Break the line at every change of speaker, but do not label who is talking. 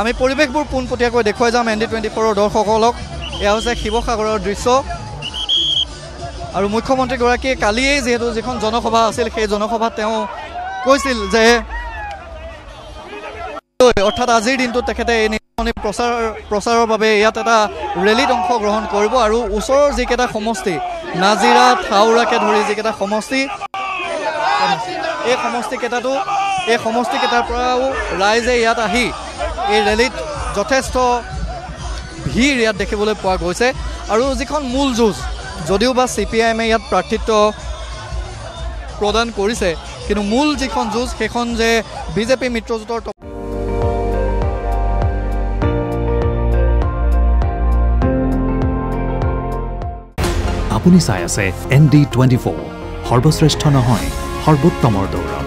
আমি পৰিৱেশবোৰ পোনপটীয়াকৈ দেখুৱাই যাম ND24 দৰ্শকসকলক। এয়া হৈছে শিৱসাগৰৰ দৃশ্য আৰু মুখ্যমন্ত্ৰীগৰাকীয়ে কালিয়েই যিহেতু যিখন জনসভা আছিল সেই জনসভাত তেওঁ কৈছিল যে অৰ্থাৎ আজিৰ দিনটোত তেখেতে এই নিৰ্বাচনী প্ৰচাৰৰ বাবে ইয়াত এটা ৰেলীত অংশগ্ৰহণ কৰিব আৰু ওচৰৰ যিকেইটা সমষ্টি নাজিৰা থাউৰাকে ধৰি যিকেইটা সমষ্টি এই সমষ্টিকেইটাৰ পৰাও ৰাইজে ইয়াত আহি এই ৰেলীত যথেষ্ট ভিৰ ইয়াত দেখিবলৈ পোৱা গৈছে আৰু যিখন মূল যুঁজ যদিও বা CPIMে ইয়াত প্ৰাৰ্থিত্ব প্ৰদান কৰিছে কিন্তু মূল যিখন যুঁজ সেইখন যে বিজেপি মিত্ৰজোঁটৰ
আপুনি চাই আছে ND24 সৰ্বশ্ৰেষ্ঠ নহয় সৰ্বোত্তমৰ দৌৰ।